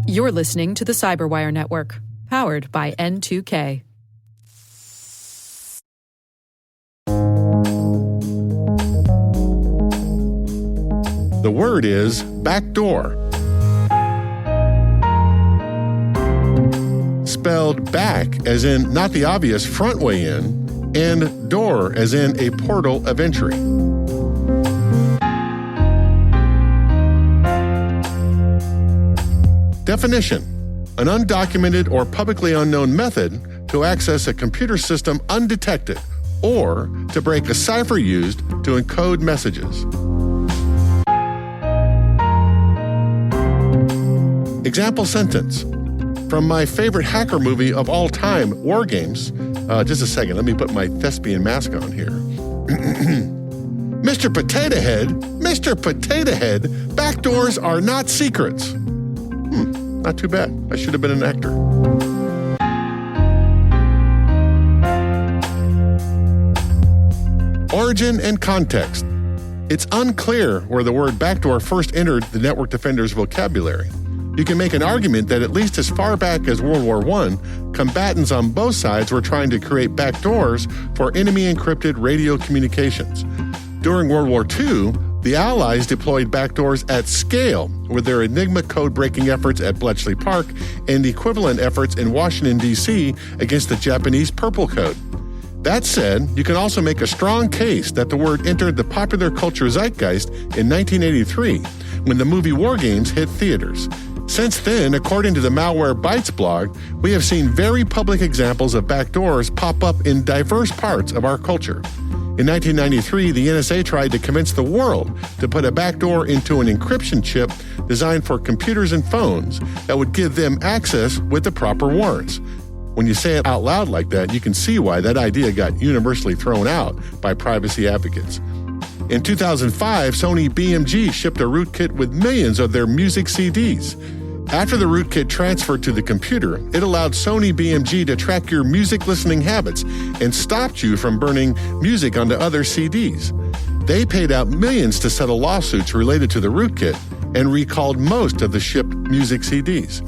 You're listening to the Cyberwire Network, powered by N2K. The word is backdoor. Spelled back as in not the obvious front way in, and door as in a portal of entry. Definition: an undocumented or publicly unknown method to access a computer system undetected or to break a cipher used to encode messages. Example sentence from my favorite hacker movie of all time, War Games. Just a second, let me put my thespian mask on here. Mr. Potato Head, backdoors are not secrets. Not too bad. I should have been an actor. Origin and context. It's unclear where the word backdoor first entered the network defender's vocabulary. You can make an argument that at least as far back as World War I, combatants on both sides were trying to create backdoors for enemy-encrypted radio communications. During World War II, the Allies deployed backdoors at scale with their Enigma code-breaking efforts at Bletchley Park and equivalent efforts in Washington, D.C. against the Japanese Purple Code. That said, you can also make a strong case that the word entered the popular culture zeitgeist in 1983 when the movie War Games hit theaters. Since then, according to the Malware Bytes blog, we have seen very public examples of backdoors pop up in diverse parts of our culture. In 1993, the NSA tried to convince the world to put a backdoor into an encryption chip designed for computers and phones that would give them access with the proper warrants. When you say it out loud like that, you can see why that idea got universally thrown out by privacy advocates. In 2005, Sony BMG shipped a rootkit with millions of their music CDs. After the rootkit transferred to the computer, it allowed Sony BMG to track your music listening habits and stopped you from burning music onto other CDs. They paid out millions to settle lawsuits related to the rootkit and recalled most of the shipped music CDs.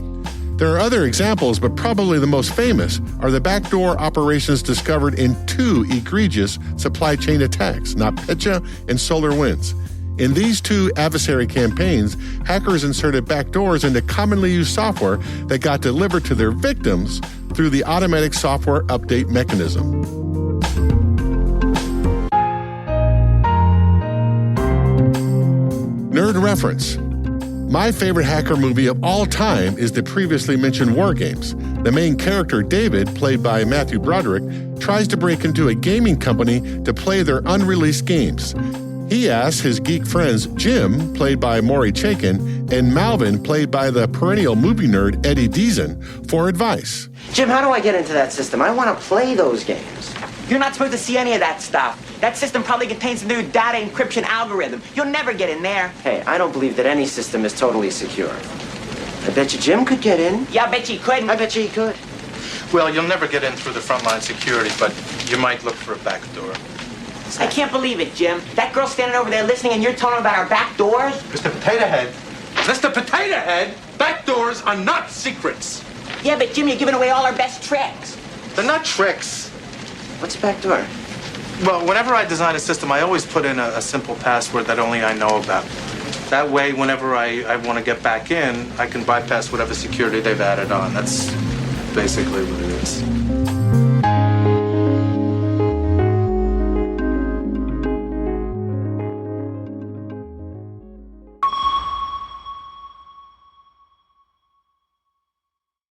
There are other examples, but probably the most famous are the backdoor operations discovered in two egregious supply chain attacks, NotPetya and SolarWinds. In these two adversary campaigns, hackers inserted backdoors into commonly used software that got delivered to their victims through the automatic software update mechanism. Nerd reference. My favorite hacker movie of all time is the previously mentioned War Games. The main character, David, played by Matthew Broderick, tries to break into a gaming company to play their unreleased games. He asks his geek friends Jim, played by Maury Chaykin, and Malvin, played by the perennial movie nerd Eddie Deason, for advice. Jim, how do I get into that system? I want to play those games. You're not supposed to see any of that stuff. That system probably contains a new data encryption algorithm. You'll never get in there. Hey, I don't believe that any system is totally secure. I bet you Jim could get in. Yeah, I bet you couldn't. I bet you he could. Well, you'll never get in through the frontline security, but you might look for a back door. I can't believe it, Jim. That girl's standing over there listening and you're telling her about our back doors? Mr. Potato Head, back doors are not secrets. Yeah, but Jim, you're giving away all our best tricks. They're not tricks. What's a back door? Well, whenever I design a system, I always put in a simple password that only I know about. That way, whenever I want to get back in, I can bypass whatever security they've added on. That's basically what it is.